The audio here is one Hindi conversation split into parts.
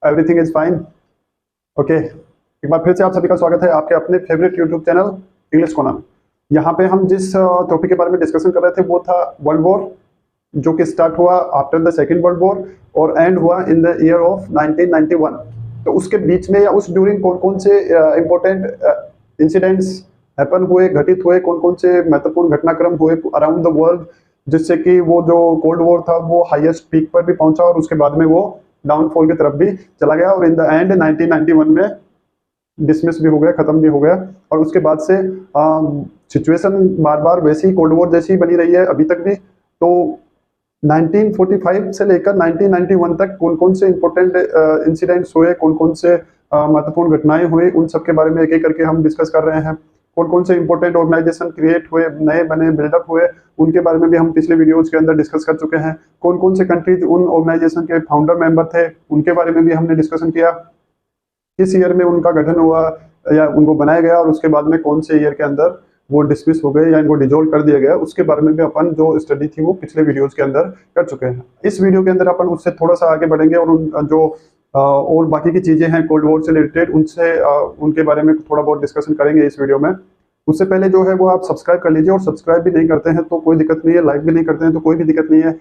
Everything is fine. ओके, एक बार फिर से आप सभी का स्वागत है आपके अपने फेवरेट यूट्यूब चैनल इंग्लिश कोना में। यहाँ पे हम जिस टॉपिक के बारे में डिस्कशन कर रहे थे वो था वर्ल्ड वॉर, जो कि स्टार्ट हुआ after the second world war और एंड हुआ इन द ईयर ऑफ 1991। तो उसके बीच में या उस ड्यूरिंग कौन कौन से इंपॉर्टेंट इंसिडेंट्स हैपन हुए, घटित हुए, कौन कौन से महत्वपूर्ण घटनाक्रम हुए अराउंड द वर्ल्ड, जिससे कि वो जो कोल्ड वॉर था वो हाईएस्ट पीक पर भी पहुंचा और उसके बाद में वो डाउनफॉल की तरफ भी चला गया और इन द एंड 1991 में डिसमिस भी हो गया, खत्म भी हो गया। और उसके बाद से सिचुएशन बार बार वैसी ही कोल्ड वॉर जैसी बनी रही है अभी तक भी। तो 1945 से लेकर 1991 तक कौन कौन से इंपॉर्टेंट इंसिडेंट्स हुए, कौन कौन से महत्वपूर्ण घटनाएं हुई, उन सब के बारे में एक एक करके हम डिस्कस कर रहे हैं। कौन कौन से इंपॉर्टेंट ऑर्गेनाइजेशन क्रिएट हुए, नए बने, बिल्डअप हुए, उनके बारे में भी हम पिछले वीडियोज के अंदर डिस्कस कर चुके हैं। कौन कौन से कंट्रीज उन ऑर्गेनाइजेशन के फाउंडर मेंबर थे, उनके बारे में भी हमने डिस्कशन किया। किस ईयर में उनका गठन हुआ या उनको बनाया गया और उसके बाद में कौन से ईयर के अंदर वो डिसमिस हो गए या इनको डिजोल्व कर दिया गया, उसके बारे में भी अपन जो स्टडी थी वो पिछले वीडियोज के अंदर कर चुके हैं। इस वीडियो के अंदर अपन उससे थोड़ा सा आगे बढ़ेंगे और जो और बाकी की चीजें हैं कोल्ड वॉर से रिलेटेड उनसे उनके बारे में थोड़ा बहुत डिस्कशन करेंगे इस वीडियो में। उससे पहले जो है वो आप सब्सक्राइब कर लीजिए, और सब्सक्राइब भी नहीं करते हैं तो कोई दिक्कत नहीं है, लाइक भी नहीं करते हैं तो कोई भी दिक्कत नहीं है,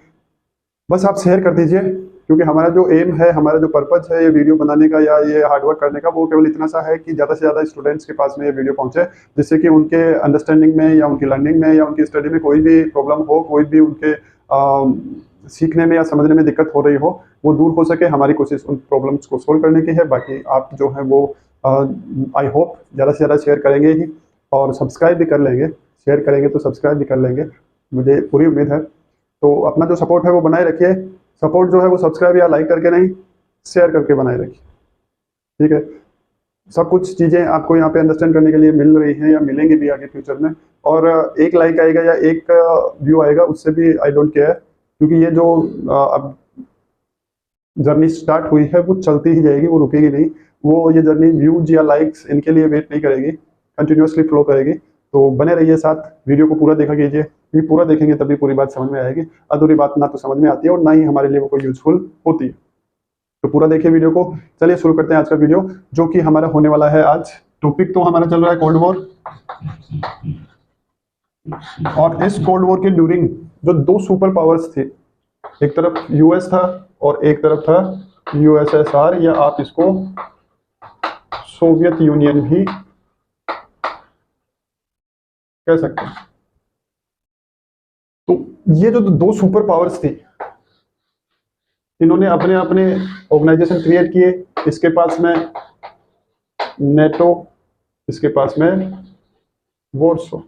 बस आप शेयर कर दीजिए। क्योंकि हमारा जो एम है, हमारा जो पर्पज है ये वीडियो बनाने का या ये हार्डवर्क करने का, वो केवल इतना सा है कि ज़्यादा से ज़्यादा स्टूडेंट्स के पास में ये वीडियो पहुंचे, जिससे कि उनके अंडरस्टैंडिंग में या उनकी लर्निंग में या उनकी स्टडी में कोई भी प्रॉब्लम हो, कोई भी उनके सीखने में या समझने में दिक्कत हो रही हो, वो दूर हो सके। हमारी कोशिश उन प्रॉब्लम्स को सोल्व करने की है। बाकी आप जो है वो आई होप ज़्यादा से ज़्यादा शेयर करेंगे ही और सब्सक्राइब भी कर लेंगे। शेयर करेंगे तो सब्सक्राइब भी कर लेंगे, मुझे पूरी उम्मीद है। तो अपना जो सपोर्ट है वो बनाए रखिए। सपोर्ट जो है वो सब्सक्राइब या लाइक करके नहीं, शेयर करके बनाए रखिए, ठीक है। सब कुछ चीज़ें आपको यहाँ पे अंडरस्टैंड करने के लिए मिल रही हैं या मिलेंगी भी आगे फ्यूचर में। और एक लाइक आएगा या एक व्यू आएगा उससे भी आई डोंट केयर, क्योंकि ये जो अब जर्नी स्टार्ट हुई है वो चलती ही जाएगी, वो रुकेगी नहीं। वो ये जर्नी व्यूज या लाइक्स इनके लिए वेट नहीं करेगी, कंटिन्यूसली फ्लो करेगी। तो बने रहिए साथ, वीडियो को पूरा देखा कीजिए, क्योंकि पूरा देखेंगे तभी पूरी बात समझ में आएगी। अधूरी बात ना तो समझ में आती है और ना ही हमारे लिए वो कोई यूजफुल होती है। तो पूरा देखिए वीडियो को। चलिए शुरू करते हैं आज का वीडियो, जो कि हमारा होने वाला है आज। टॉपिक तो हमारा चल रहा है कोल्ड वॉर, और इस कोल्ड वॉर के ड्यूरिंग जो दो सुपर पावर्स थे, एक तरफ यूएस था और एक तरफ था यूएसएसआर, या आप इसको सोवियत यूनियन भी कह सकते हैं। तो ये जो दो सुपर पावर्स थी, इन्होंने अपने अपने ऑर्गेनाइजेशन क्रिएट किए। इसके पास में नेटो, इसके पास में Warsaw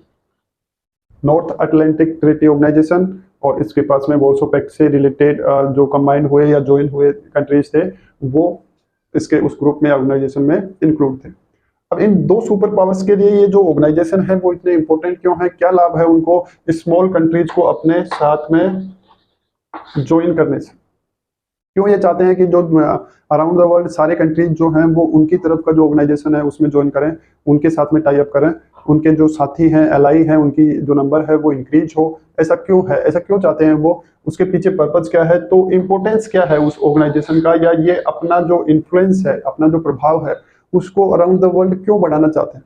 North Atlantic Treaty Organisation, और इसके पास में वॉर्सो पैक्ट से रिलेटेड जो कंबाइंड हुए या ज्वाइन हुए कंट्रीज थे वो इसके उस ग्रुप में ऑर्गेनाइजेशन में इंक्लूड थे। अब इन दो सुपर पावर्स के लिए ये जो ऑर्गेनाइजेशन है वो इतने इंपॉर्टेंट क्यों है, क्या लाभ है उनको स्मॉल कंट्रीज को अपने साथ में ज्वाइन करने से? क्यों ये चाहते हैं कि जो अराउंड द वर्ल्ड सारे कंट्रीज जो हैं वो उनकी तरफ का जो ऑर्गेनाइजेशन है उसमें ज्वाइन करें, उनके साथ में टाई अप करें, उनके जो साथी हैं, एलाई हैं, उनकी जो नंबर है वो इंक्रीज हो? ऐसा क्यों है, ऐसा क्यों चाहते हैं वो? उसके पीछे पर्पज क्या है? तो इम्पोर्टेंस क्या है उस ऑर्गेनाइजेशन का, या ये अपना जो इन्फ्लुएंस है, अपना जो प्रभाव है, उसको अराउंड द वर्ल्ड क्यों बढ़ाना चाहते हैं?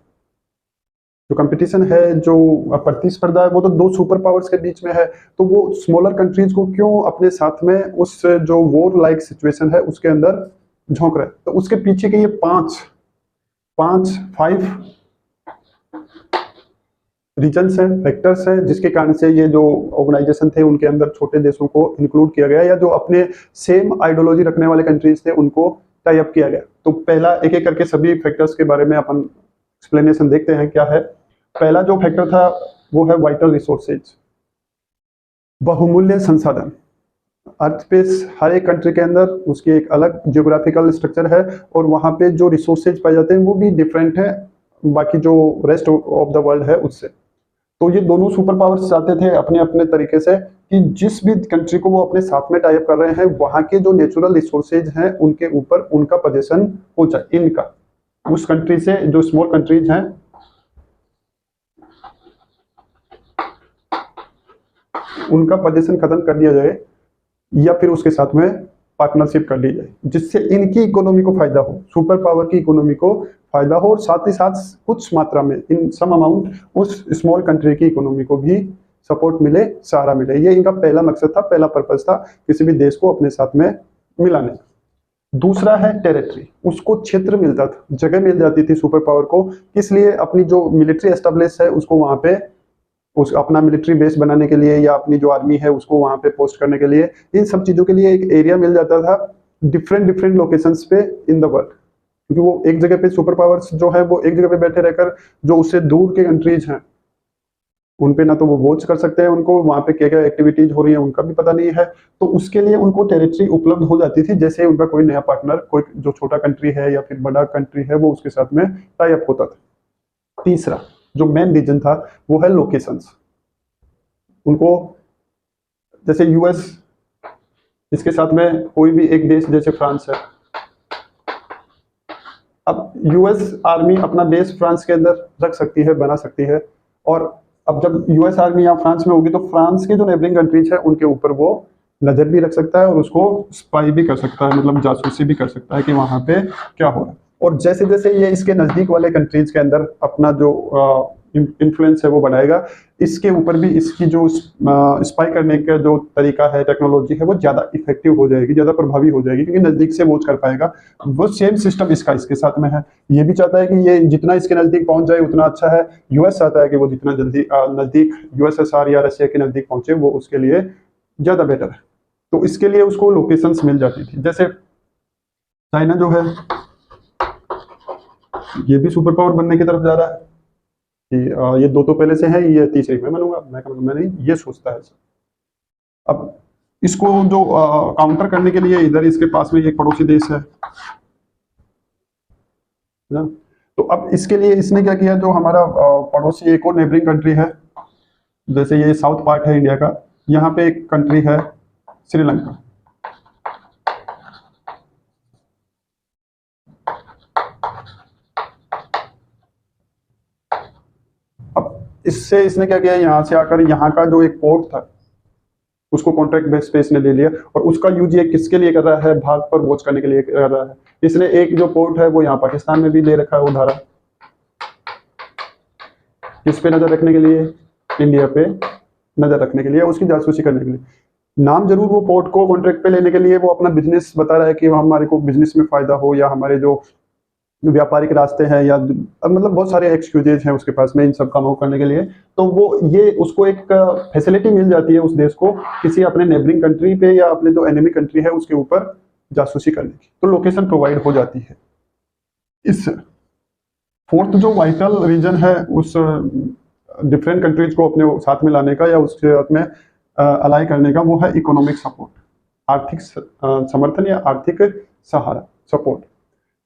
जो कंपटीशन है, जो प्रतिस्पर्धा है, वो तो दो सुपर पावर्स के बीच में है। तो वो स्मॉलर कंट्रीज को क्यों अपने साथ में उस जो वॉर लाइक सिचुएशन है उसके अंदर झोंक रहे हैं? तो उसके पीछे के ये फाइव रीजन्स हैं, फैक्टर्स हैं, जिसके कारण से ये जो ऑर्गेनाइजेशन थे उनके अंदर छोटे देशों को इंक्लूड किया गया, या जो अपने सेम आइडियोलॉजी रखने वाले कंट्रीज थे उनको टाई अप किया गया। तो पहला एक एक करके सभी फैक्टर्स के बारे में अपन एक्सप्लेनेशन देखते हैं क्या है। पहला जो फैक्टर था वो है वाइटल रिसोर्सेज, बहुमूल्य संसाधन। अर्थ पे हर एक कंट्री के अंदर उसकी एक अलग जियोग्राफिकल स्ट्रक्चर है और वहाँ पे जो रिसोर्सेज पाए जाते हैं वो भी डिफरेंट है बाकी जो रेस्ट ऑफ द वर्ल्ड है उससे। तो ये दोनों सुपर पावर्स चाहते थे अपने अपने तरीके से कि जिस भी कंट्री को वो अपने साथ में टाई अप कर रहे हैं, वहाँ के जो नेचुरल रिसोर्सेज हैं उनके ऊपर उनका पोजीशन हो जाए, इनका उस कंट्री से जो स्मॉल कंट्रीज हैं उनका पोजीशन खत्म कर दिया जाए, या फिर उसके साथ में पार्टनरशिप कर ली जाए, जिससे इनकी इकोनॉमी को फायदा हो, सुपर पावर की इकोनॉमी को फायदा हो, और साथ ही साथ कुछ मात्रा में इन सम अमाउंट उस स्मॉल कंट्री की इकोनॉमी को भी सपोर्ट मिले, सहारा मिले। ये इनका पहला मकसद था, पहला पर्पस था किसी भी देश को अपने साथ में मिलाने। दूसरा है टेरिटरी, उसको क्षेत्र मिलता था, जगह मिल जाती थी सुपर पावर को, किस लिए? अपनी जो मिलिट्री एस्टेब्लिश है उसको वहां पे उस अपना मिलिट्री बेस बनाने के लिए, या अपनी जो आर्मी है उसको वहां पे पोस्ट करने के लिए, इन सब चीजों के लिए एक एरिया मिल जाता था डिफरेंट डिफरेंट लोकेशंस पे इन द वर्ल्ड। क्योंकि वो एक जगह पे सुपर पावर्स जो है वो एक जगह पे बैठे रहकर जो उससे दूर के कंट्रीज हैं उन पे ना तो वो वॉच कर सकते हैं, उनको वहां पे क्या क्या एक्टिविटीज हो रही है उनका भी पता नहीं है, तो उसके लिए उनको टेरिटरी उपलब्ध हो जाती थी। जैसे उनका कोई नया पार्टनर, कोई जो छोटा कंट्री है या फिर बड़ा कंट्री है, वो उसके साथ में टाई अप होता था। तीसरा जो मेन रीजन था वो है लोकेशंस। उनको जैसे यूएस, इसके साथ में कोई भी एक देश जैसे फ्रांस है, अब यूएस आर्मी अपना बेस फ्रांस के अंदर रख सकती है, बना सकती है, और अब जब यूएस आर्मी यहाँ फ्रांस में होगी तो फ्रांस के जो नेबरिंग कंट्रीज है उनके ऊपर वो नजर भी रख सकता है और उसको स्पाई भी कर सकता है, मतलब जासूसी भी कर सकता है कि वहां पे क्या हो रहा है। और जैसे जैसे ये इसके नजदीक वाले कंट्रीज के अंदर अपना जो इन्फ्लुएंस है वो बढ़ाएगा, इसके ऊपर भी इसकी जो स्पाई करने का जो तरीका है, टेक्नोलॉजी है, वो ज्यादा इफेक्टिव हो जाएगी, ज्यादा प्रभावी हो जाएगी, क्योंकि नजदीक से वॉच कर पाएगा। वो सेम सिस्टम इसका इसके साथ में है। ये भी चाहता है कि ये जितना इसके नजदीक पहुंच जाए उतना अच्छा है। यूएस चाहता है कि वो जितना जल्दी नजदीक यूएसएसआर या रशिया के नजदीक पहुंचे वो उसके लिए ज्यादा बेटर है। तो इसके लिए उसको लोकेशंस मिल जाती थी। जैसे चाइना जो है ये भी सुपर पावर बनने की तरफ जा रहा है कि ये दो तो पहले से है, ये तीसरी मैं बनूंगा, मैं नहीं, ये सोचता है। अब इसको जो काउंटर करने के लिए इधर इसके पास में एक पड़ोसी देश है ना, तो अब इसके लिए इसने क्या किया, जो हमारा पड़ोसी एक और नेबरिंग कंट्री है, जैसे ये साउथ पार्ट है इंडिया का, यहाँ पे एक कंट्री है श्रीलंका। अब इससे इसने क्या किया, यहाँ से आकर यहाँ का जो एक पोर्ट था उसको कॉन्ट्रैक्ट बेस पे इसने ले लिया, और उसका यूज ये किसके लिए कर रहा है, भारत पर वॉच करने के लिए कर रहा है। इसने एक जो पोर्ट है वो यहाँ पाकिस्तान में भी ले रखा है उधारा, किस पे नजर रखने के लिए, इंडिया पे नजर रखने के लिए, उसकी जासूसी करने के लिए। नाम जरूर वो पोर्ट को कॉन्ट्रैक्ट पे लेने के लिए वो अपना बिजनेस बता रहा है कि हमारे को बिजनेस में फायदा हो, या हमारे जो व्यापारिक रास्ते हैं, या मतलब बहुत सारे एक्सक्यूजेज हैं उसके पास में इन सब कामों करने के लिए। तो वो ये उसको एक फैसिलिटी मिल जाती है उस देश को किसी अपने नेबरिंग कंट्री पे या अपने जो एनिमी कंट्री है उसके ऊपर जासूसी करने की, तो लोकेशन प्रोवाइड हो जाती है। इससे फोर्थ जो वाइटल रीजन है उस डिफरेंट कंट्रीज को अपने साथ में लाने का या उसके साथ में अलाई करने का, वो है इकोनॉमिक सपोर्ट, आर्थिक समर्थन या आर्थिक सहारा, सपोर्ट।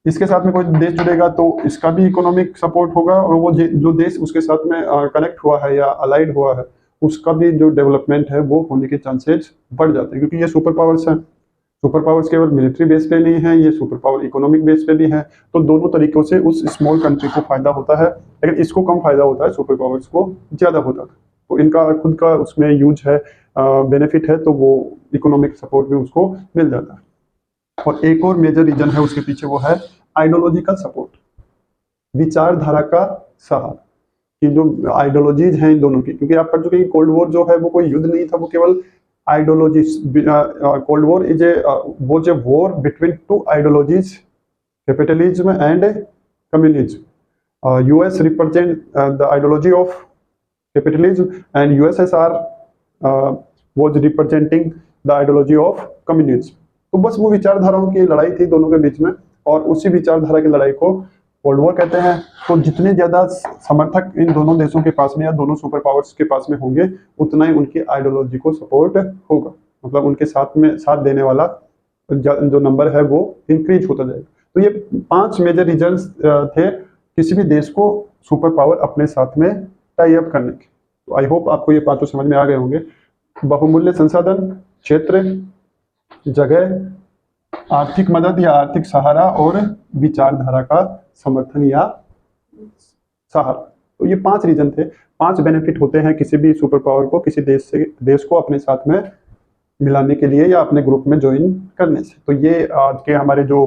इसके साथ में कोई देश जुड़ेगा तो इसका भी इकोनॉमिक सपोर्ट होगा, और वो जो देश उसके साथ में कनेक्ट हुआ है या अलाइड हुआ है उसका भी जो डेवलपमेंट है वो होने के चांसेस बढ़ जाते हैं, क्योंकि ये सुपर पावर्स हैं। सुपर पावर्स केवल मिलिट्री बेस पे नहीं है, ये सुपर पावर इकोनॉमिक बेस पे भी है। तो दोनों तरीकों से उस स्मॉल कंट्री को फायदा होता है, लेकिन इसको कम फायदा होता है, सुपर पावर्स को ज्यादा होता है। तो इनका खुद का उसमें यूज है, बेनिफिट है, तो वो इकोनॉमिक सपोर्ट भी उसको मिल जाता है। और एक और मेजर रीजन है उसके पीछे, वो है आइडियोलॉजिकल सपोर्ट, विचारधारा का सहारा, कि जो आइडियोलॉजीज हैं इन दोनों की, क्योंकि आप पढ़ चुके हैं कोल्ड वॉर जो है वो कोई युद्ध नहीं था, वो केवल ideologies. Cold war is a war between two ideologies, capitalism and communism. US represent the ideology of capitalism and USSR was representing the ideology of communism. तो बस वो विचारधाराओं की लड़ाई थी दोनों के बीच में, और उसी विचारधारा की लड़ाई को कोल्ड वॉर कहते हैं। तो जितने ज्यादा समर्थक इन दोनों देशों के पास में या दोनों सुपर पावर्स के पास में होंगे, उतना ही उनकी आइडियोलॉजी को सपोर्ट होगा, मतलब उनके साथ में साथ देने वाला जो नंबर है वो इंक्रीज होता जाएगा। तो ये 5 मेजर रीजंस थे किसी भी देश को सुपर पावर अपने साथ में टाई अप करने के। तो आई होप आपको ये पांचों समझ में आ गए होंगे। बहुमूल्य संसाधन, क्षेत्र, जगह, आर्थिक मदद या आर्थिक सहारा, और विचारधारा का समर्थन या सहारा। तो ये 5 रीजन थे, 5 बेनिफिट होते हैं किसी भी सुपर पावर को किसी देश को अपने साथ में मिलाने के लिए या अपने ग्रुप में ज्वाइन करने से। तो ये आज के हमारे जो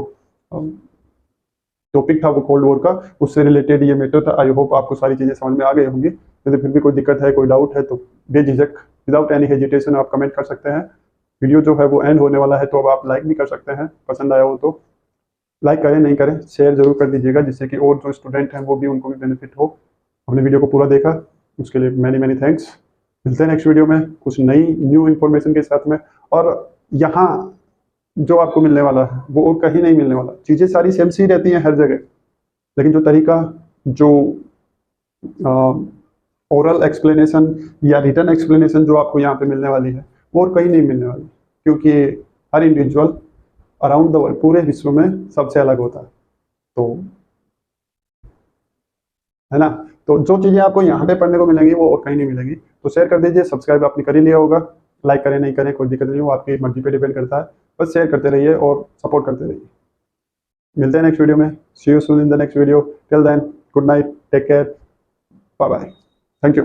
टॉपिक था वो कोल्ड वॉर का, उससे रिलेटेड ये मैटर था। आई होप आपको सारी चीज़ें समझ में आ गई होंगी। यदि फिर भी कोई दिक्कत है, कोई डाउट है, तो बेझिझक विदाउट एनी हेजिटेशन आप कमेंट कर सकते हैं। वीडियो जो है वो एंड होने वाला है, तो अब आप लाइक भी कर सकते हैं, पसंद आया हो तो। लाइक करें नहीं करें, शेयर जरूर कर दीजिएगा, जिससे कि और जो स्टूडेंट हैं वो भी, उनको भी बेनिफिट हो। हमने वीडियो को पूरा देखा, उसके लिए मैनी मैनी थैंक्स। मिलते हैं नेक्स्ट वीडियो में कुछ नई न्यू इन्फॉर्मेशन के साथ में। और यहाँ जो आपको मिलने वाला है वो और कहीं नहीं मिलने वाला। चीज़ें सारी सेम सी रहती हैं हर जगह, लेकिन जो तरीका, जो ओरल एक्सप्लेनेशन या रिटर्न एक्सप्लेनेशन जो आपको यहाँ पे मिलने वाली है, वो और कहीं नहीं मिलने वाली, क्योंकि हर इंडिविजुअल अराउंड द वर्ल्ड, पूरे विश्व में सबसे अलग होता है। तो है ना, तो जो चीज़ें आपको यहाँ पे पढ़ने को मिलेंगी वो और कहीं नहीं मिलेंगी। तो शेयर कर दीजिए, सब्सक्राइब आपने कर ही लिया होगा, लाइक करें नहीं करें कोई दिक्कत नहीं, वो आपकी मर्जी पे डिपेंड करता है। बस शेयर करते रहिए और सपोर्ट करते रहिए। मिलते हैं नेक्स्ट वीडियो में। See you soon in the next video. Till then, good night, take care, bye bye, thank you.